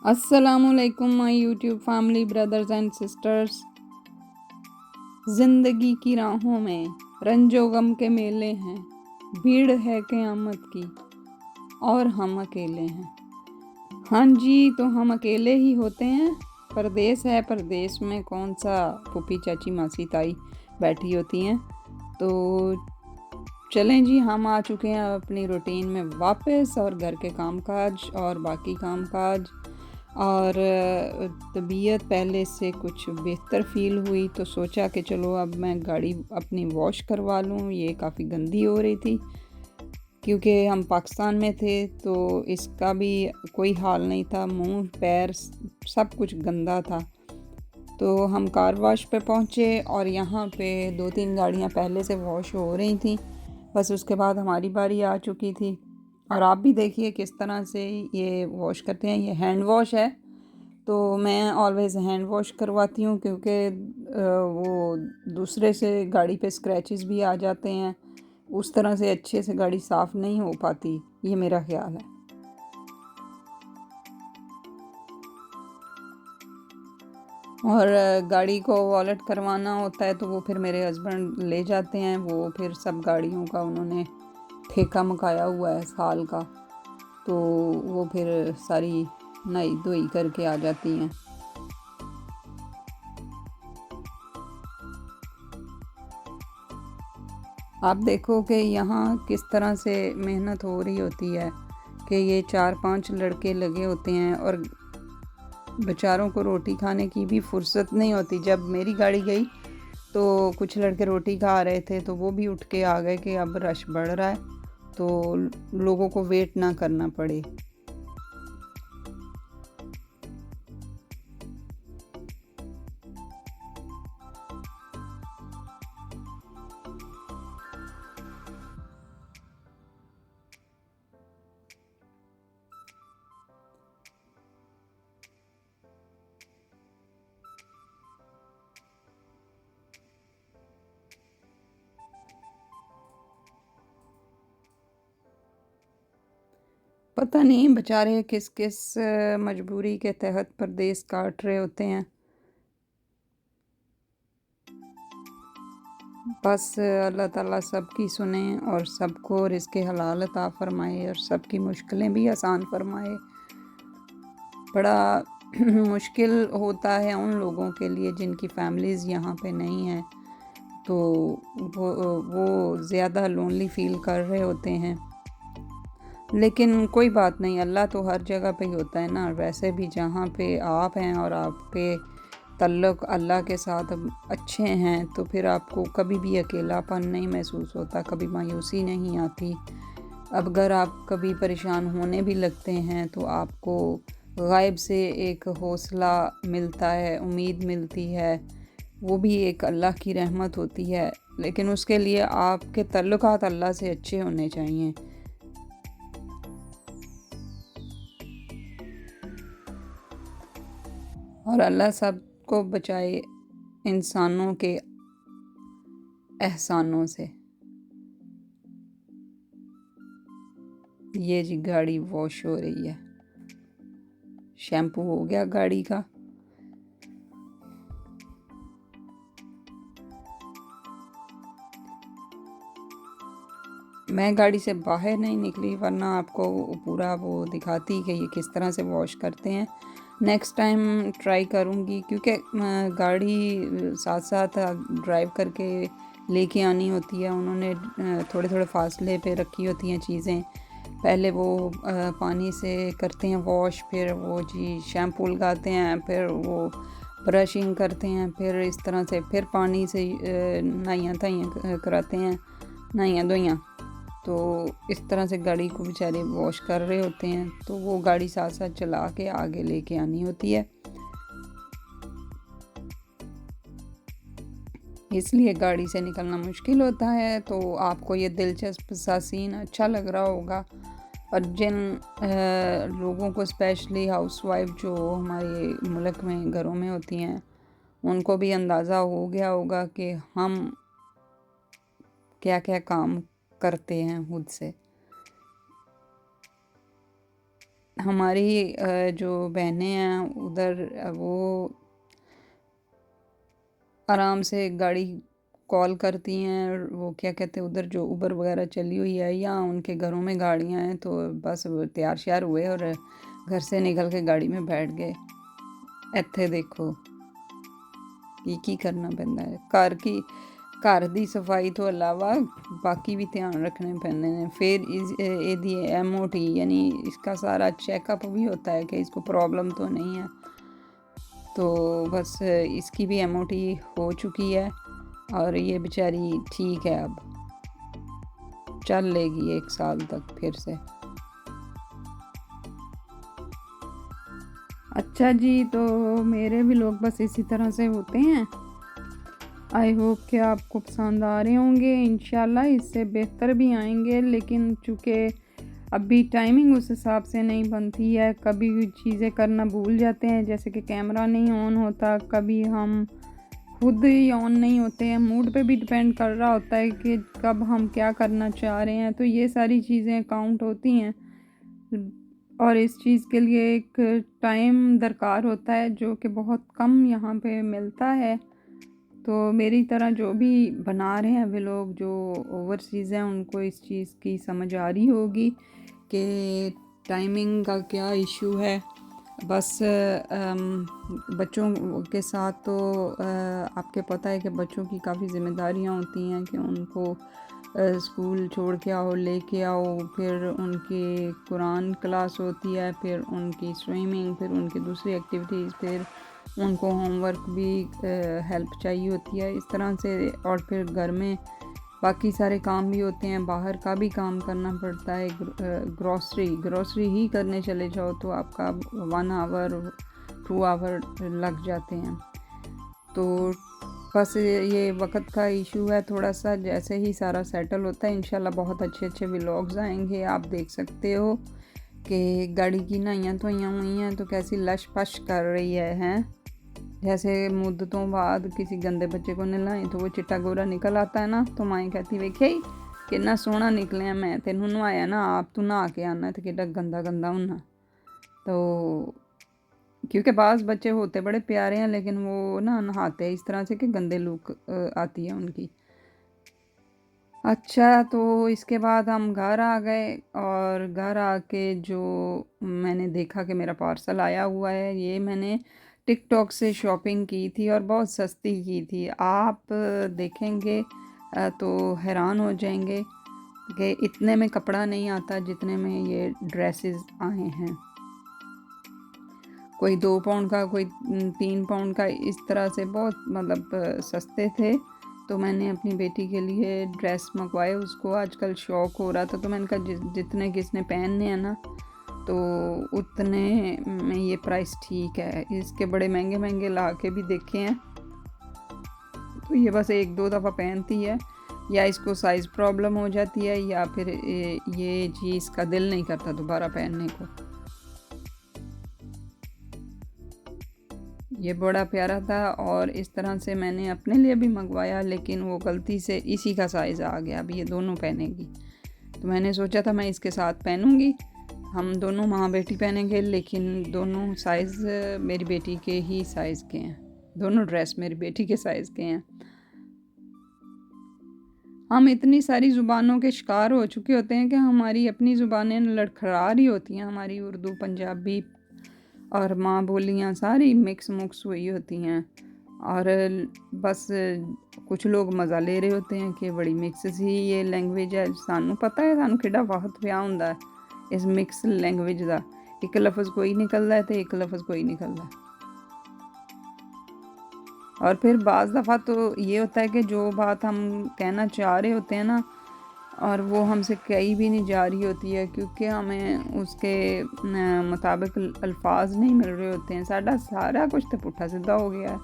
अस्सलामुअलैकुम my YouTube family brothers and sisters. ज़िंदगी की राहों में रंजो गम के मेले हैं, भीड़ है क़यामत की और हम अकेले हैं। हाँ जी, तो हम अकेले ही होते हैं। परदेस है, परदेस में कौन सा फूफी चाची मासी ताई बैठी होती हैं। तो चलें जी, हम आ चुके हैं अपनी रूटीन में वापस, और घर के कामकाज और बाकी कामकाज। और तबीयत पहले से कुछ बेहतर फ़ील हुई तो सोचा कि चलो अब मैं गाड़ी अपनी वॉश करवा लूँ। ये काफ़ी गंदी हो रही थी क्योंकि हम पाकिस्तान में थे, तो इसका भी कोई हाल नहीं था, मुंह पैर सब कुछ गंदा था। तो हम कार वॉश पे पहुँचे और यहाँ पे 2-3 गाड़ियाँ पहले से वॉश हो रही थी, बस उसके बाद हमारी बारी आ चुकी थी। और आप भी देखिए किस तरह से ये वॉश करते हैं। ये हैंड वॉश है, तो मैं ऑलवेज़ हैंड वॉश करवाती हूँ क्योंकि वो दूसरे से गाड़ी पे स्क्रैचेस भी आ जाते हैं, उस तरह से अच्छे से गाड़ी साफ़ नहीं हो पाती, ये मेरा ख़्याल है। और गाड़ी को वॉलेट करवाना होता है तो वो फिर मेरे हस्बैंड ले जाते हैं, वो फिर सब गाड़ियों का उन्होंने ठेका मुकाया हुआ है साल का, तो वो फिर सारी नई धोई करके आ जाती हैं। आप देखो कि यहाँ किस तरह से मेहनत हो रही होती है कि ये 4-5 लड़के लगे होते हैं और बेचारों को रोटी खाने की भी फुर्सत नहीं होती। जब मेरी गाड़ी गई तो कुछ लड़के रोटी खा रहे थे, तो वो भी उठ के आ गए कि अब रश बढ़ रहा है, तो लोगों को वेट ना करना पड़े। पता नहीं बेचारे किस किस मजबूरी के तहत परदेस काट रहे होते हैं। बस अल्लाह ताला सबकी सुने और सबको रिज़्क़े हलाल अता फ़रमाए और सबकी मुश्किलें भी आसान फ़रमाए। बड़ा मुश्किल होता है उन लोगों के लिए जिनकी फैमिलीज़ यहाँ पे नहीं हैं, तो वो ज़्यादा लोनली फ़ील कर रहे होते हैं। लेकिन कोई बात नहीं, अल्लाह तो हर जगह पे ही होता है ना। वैसे भी जहाँ पे आप हैं और आपके तल्लुक़ अल्लाह के साथ अच्छे हैं, तो फिर आपको कभी भी अकेलापन नहीं महसूस होता, कभी मायूसी नहीं आती। अब अगर आप कभी परेशान होने भी लगते हैं तो आपको गायब से एक हौसला मिलता है, उम्मीद मिलती है, वो भी एक अल्लाह की रहमत होती है। लेकिन उसके लिए आपके तल्लुकात अल्लाह से अच्छे होने चाहिए। और अल्लाह सबको बचाए इंसानों के एहसानों से। ये जी गाड़ी वॉश हो रही है, शैम्पू हो गया गाड़ी का। मैं गाड़ी से बाहर नहीं निकली, वरना आपको पूरा वो दिखाती कि ये किस तरह से वॉश करते हैं। नेक्स्ट टाइम ट्राई करूँगी क्योंकि गाड़ी साथ साथ ड्राइव करके लेके आनी होती है। उन्होंने थोड़े थोड़े फासले पे रखी होती हैं चीज़ें। पहले वो पानी से करते हैं वॉश, फिर वो जी शैम्पू लगाते हैं, फिर वो ब्रशिंग करते हैं, फिर इस तरह से फिर पानी से नहाइयाँ धोइयाँ कराते हैं, नहाइयाँ धोइयाँ। तो इस तरह से गाड़ी को बेचारे वॉश कर रहे होते हैं, तो वो गाड़ी साथ साथ चला के आगे लेके आनी होती है, इसलिए गाड़ी से निकलना मुश्किल होता है। तो आपको ये दिलचस्प सा सीन अच्छा लग रहा होगा। और जिन लोगों को स्पेशली हाउसवाइफ जो हमारे मुल्क में घरों में होती हैं, उनको भी अंदाज़ा हो गया होगा कि हम क्या क्या काम करते हैं खुद से। हमारी जो बहनें हैं उधर वो आराम से गाड़ी कॉल करती हैं, वो क्या कहते हैं उधर जो उबर वगैरह चली हुई है या उनके घरों में गाड़ियां हैं, तो बस वो तैयार श्यार हुए और घर से निकल के गाड़ी में बैठ गए। ਇੱਥੇ ਦੇਖੋ ਕੀ ਕਰਨਾ ਪੈਂਦਾ ਹੈ। ਘਰ ਦੀ ਸਫਾਈ ਤੋਂ ਇਲਾਵਾ बाकी भी ध्यान रखने पैंदे ने। फिर ਇਹਦੀ MOT यानी इसका सारा चेकअप भी होता है कि इसको प्रॉब्लम तो नहीं है। तो बस इसकी भी MOT हो चुकी है और ये बेचारी ठीक है, अब चल लेगी 1 साल तक फिर से। अच्छा जी, तो मेरे भी लोग बस इसी तरह से होते हैं। आई होप कि आपको पसंद आ रहे होंगे, इंशाल्लाह इससे बेहतर भी आएंगे, लेकिन चूँकि अभी टाइमिंग उस हिसाब से नहीं बनती है, कभी चीज़ें करना भूल जाते हैं, जैसे कि कैमरा नहीं ऑन होता, कभी हम खुद ही ऑन नहीं होते हैं, मूड पे भी डिपेंड कर रहा होता है कि कब हम क्या करना चाह रहे हैं, तो ये सारी चीज़ें काउंट होती हैं और इस चीज़ के लिए एक टाइम दरकार होता है जो कि बहुत कम यहाँ पे मिलता है। तो मेरी तरह जो भी बना रहे हैं वे लोग जो ओवरसीज़ हैं उनको इस चीज़ की समझ आ रही होगी कि टाइमिंग का क्या इशू है। बस बच्चों के साथ तो आपके पता है कि बच्चों की काफ़ी ज़िम्मेदारियां होती हैं कि उनको स्कूल छोड़ के आओ, लेके आओ, फिर उनकी कुरान क्लास होती है, फिर उनकी स्विमिंग, फिर उनकी दूसरी एक्टिविटीज़, फिर उनको होमवर्क भी हेल्प चाहिए होती है इस तरह से, और फिर घर में बाकी सारे काम भी होते हैं, बाहर का भी काम करना पड़ता है। ग्रॉसरी ही करने चले जाओ तो आपका 1 आवर 2 आवर लग जाते हैं। तो बस ये वक्त का इशू है थोड़ा सा। जैसे ही सारा सेटल होता है इंशाल्लाह बहुत अच्छे व्लॉग्स आएंगे। आप देख सकते हो कि गाड़ी की नहाइयाँ धोइयाँ हुई हैं तो कैसी लश पश कर रही है, हैं जैसे मुद्दतों बाद किसी गंदे बच्चे को नहलाएं तो वो चिट्टा गोरा निकल आता है ना, तो माएँ कहती वेखे ही कितना सोहना निकलिया, मैं तेनू नहाया ना, आप तू नहा के आना तो कितना गंदा होना। तो क्योंकि बाज़ बच्चे होते बड़े प्यारे हैं लेकिन वो ना नहाते हैं इस तरह से कि गंदे लुक आती है उनकी। अच्छा, तो इसके बाद हम घर आ गए और घर आके जो मैंने देखा कि मेरा पार्सल आया हुआ है, ये मैंने टिकटॉक से शॉपिंग की थी और बहुत सस्ती की थी। आप देखेंगे तो हैरान हो जाएंगे कि इतने में कपड़ा नहीं आता जितने में ये ड्रेसेस आए हैं। कोई 2 पाउंड का, कोई 3 पाउंड का, इस तरह से बहुत मतलब सस्ते थे। तो मैंने अपनी बेटी के लिए ड्रेस मंगवाए, उसको आजकल शौक़ हो रहा था, तो मैंने कहा जितने किसने पहनने हैं ना तो उतने में ये प्राइस ठीक है। इसके बड़े महंगे ला के भी देखे हैं, तो ये बस 1-2 दफ़ा पहनती है, या इसको साइज़ प्रॉब्लम हो जाती है या फिर ये चीज़ का दिल नहीं करता दोबारा पहनने को। ये बड़ा प्यारा था और इस तरह से मैंने अपने लिए भी मंगवाया, लेकिन वो गलती से इसी का साइज़ आ गया। अब ये दोनों पहनेगी, तो मैंने सोचा था मैं इसके साथ पहनूंगी, हम दोनों माँ बेटी पहनेंगे, लेकिन दोनों साइज़ मेरी बेटी के ही साइज़ के हैं, दोनों ड्रेस मेरी बेटी के साइज़ के हैं। हम इतनी सारी ज़ुबानों के शिकार हो चुके होते हैं कि हमारी अपनी ज़ुबानें लड़खड़ा रही होती हैं, हमारी उर्दू, पंजाबी और माँ बोलियाँ सारी मिक्स मुक्स हुई होती हैं, और बस कुछ लोग मज़ा ले रहे होते हैं कि बड़ी मिक्स सी ये लैंग्वेज है। सानू पता है सानू किहड़ा वक्त पिया हुंदा है इस मिक्स लैंग्वेज का, एक लफ्ज़ कोई निकलता है तो एक लफ्ज़ कोई निकलता है। और फिर बाज़ दफ़ा तो ये होता है कि जो बात हम कहना चाह रहे होते हैं ना, और वो हमसे कही भी नहीं जा रही होती है क्योंकि हमें उसके मुताबिक अल्फाज नहीं मिल रहे होते हैं। साडा सारा कुछ तो पुट्ठा सीधा हो गया है।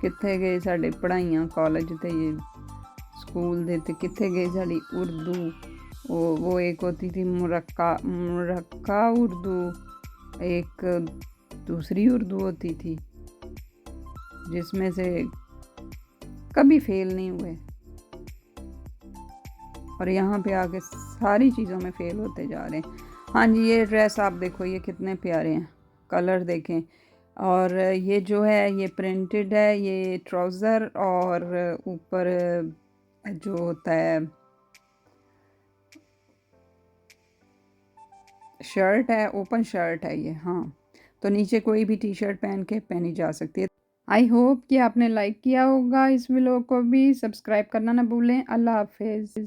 कित्थे गए साडे पढ़ाइयाँ, कॉलेज ते स्कूल दे, ते कित्थे गई साडी उर्दू। वो एक होती थी मुरक्का उर्दू, एक दूसरी उर्दू होती थी जिसमें से कभी फेल नहीं हुए। और यहाँ पे आके सारी चीज़ों में फ़ेल होते जा रहे हैं। हाँ जी, ये ड्रेस आप देखो, ये कितने प्यारे हैं, कलर देखें। और ये जो है ये प्रिंटेड है, ये ट्राउज़र और ऊपर जो होता है शर्ट है, ओपन शर्ट है ये। हाँ, तो नीचे कोई भी टी शर्ट पहनी जा सकती है। आई होप कि आपने लाइक किया होगा इस व्लॉग को भी। सब्सक्राइब करना ना भूलें। अल्लाह हाफिज़।